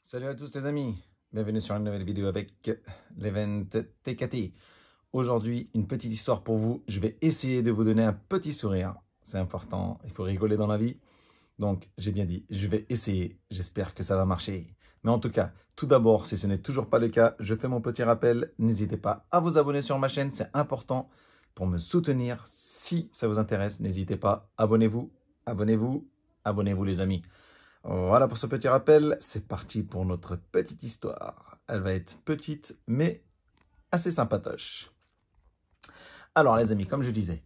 Salut à tous les amis, bienvenue sur une nouvelle vidéo avec l'event TKT. Aujourd'hui, une petite histoire pour vous. Je vais essayer de vous donner un petit sourire. C'est important, il faut rigoler dans la vie. Donc, j'ai bien dit, je vais essayer. J'espère que ça va marcher. Mais en tout cas, tout d'abord, si ce n'est toujours pas le cas, je fais mon petit rappel. N'hésitez pas à vous abonner sur ma chaîne, c'est important pour me soutenir. Si ça vous intéresse, n'hésitez pas, abonnez-vous, abonnez-vous, abonnez-vous les amis. Voilà pour ce petit rappel, c'est parti pour notre petite histoire. Elle va être petite, mais assez sympatoche. Alors les amis, comme je disais,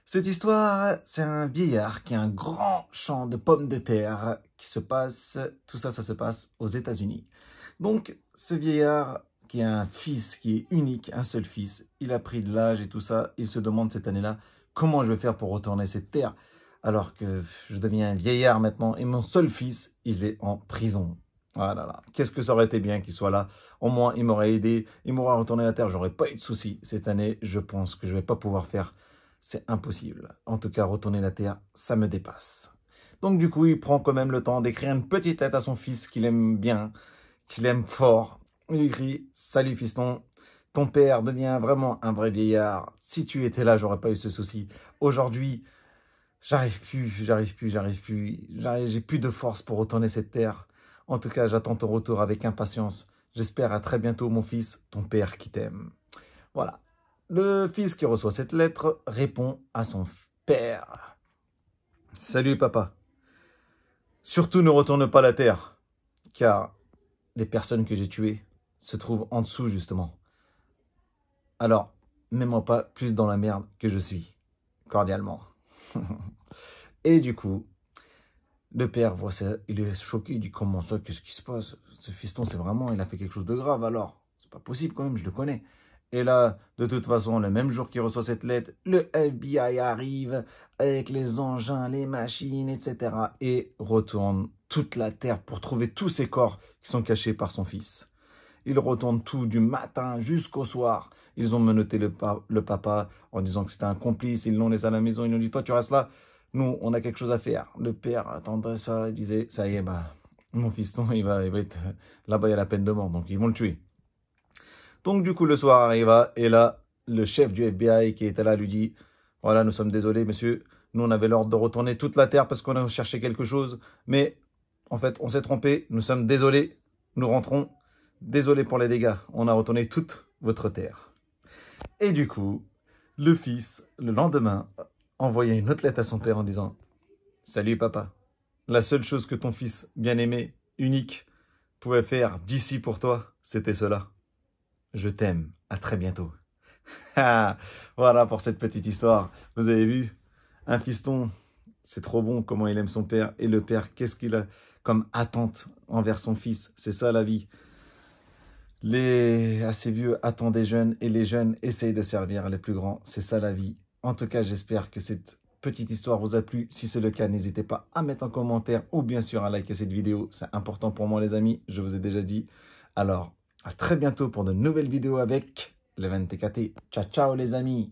cette histoire, c'est un vieillard qui a un grand champ de pommes de terre qui se passe, tout ça, ça se passe aux États-Unis. Donc, ce vieillard qui a un fils qui est unique, un seul fils, il a pris de l'âge et tout ça, il se demande cette année-là, comment je vais faire pour retourner cette terre alors que je deviens un vieillard maintenant et mon seul fils, il est en prison. Voilà, là. Qu'est-ce que ça aurait été bien qu'il soit là. Au moins, il m'aurait aidé, il m'aurait retourné la terre, j'aurais pas eu de soucis. Cette année, je pense que je vais pas pouvoir faire. C'est impossible. En tout cas, retourner la terre, ça me dépasse. Donc du coup, il prend quand même le temps d'écrire une petite lettre à son fils qu'il aime bien, qu'il aime fort. Il écrit « Salut fiston, ton père devient vraiment un vrai vieillard. Si tu étais là, j'aurais pas eu ce souci. Aujourd'hui, j'ai plus de force pour retourner cette terre. En tout cas, j'attends ton retour avec impatience. J'espère à très bientôt, mon fils, ton père qui t'aime. » Voilà. Le fils qui reçoit cette lettre répond à son père. « Salut papa. Surtout ne retourne pas la terre, car les personnes que j'ai tuées se trouvent en dessous justement. Alors, mets-moi pas plus dans la merde que je suis. Cordialement. » Et du coup, le père voit ça, il est choqué, il dit « Comment ça, qu'est-ce qui se passe? Ce fiston, c'est vraiment, il a fait quelque chose de grave alors. C'est pas possible quand même, je le connais. » Et là, de toute façon, le même jour qu'il reçoit cette lettre, le FBI arrive avec les engins, les machines, etc. et retourne toute la terre pour trouver tous ces corps qui sont cachés par son fils. Ils retournent tout du matin jusqu'au soir. Ils ont menotté le papa en disant que c'était un complice. Ils l'ont laissé à la maison. Ils lui ont dit « Toi, tu restes là. Nous, on a quelque chose à faire. » Le père attendait ça. Il disait « Ça y est, bah, mon fiston, il va être là-bas, il y a la peine de mort. Donc, ils vont le tuer. » Donc, du coup, le soir arriva. Et là, le chef du FBI qui était là lui dit « Voilà, nous sommes désolés, monsieur. Nous, on avait l'ordre de retourner toute la terre parce qu'on a cherché quelque chose. Mais, en fait, on s'est trompé. Nous sommes désolés. Nous rentrons. Désolé pour les dégâts. On a retourné toute votre terre. » Et du coup, le fils, le lendemain, envoyait une autre lettre à son père en disant « Salut papa, la seule chose que ton fils bien-aimé, unique, pouvait faire d'ici pour toi, c'était cela. Je t'aime, à très bientôt. » Voilà pour cette petite histoire. Vous avez vu, un fiston, c'est trop bon comment il aime son père. Et le père, qu'est-ce qu'il a comme attente envers son fils? C'est ça la vie. Les assez vieux attendent des jeunes et les jeunes essayent de servir les plus grands. C'est ça la vie. En tout cas, j'espère que cette petite histoire vous a plu. Si c'est le cas, n'hésitez pas à mettre en commentaire ou bien sûr à liker cette vidéo. C'est important pour moi les amis, je vous ai déjà dit. Alors, à très bientôt pour de nouvelles vidéos avec l'event TKT. Ciao, ciao les amis.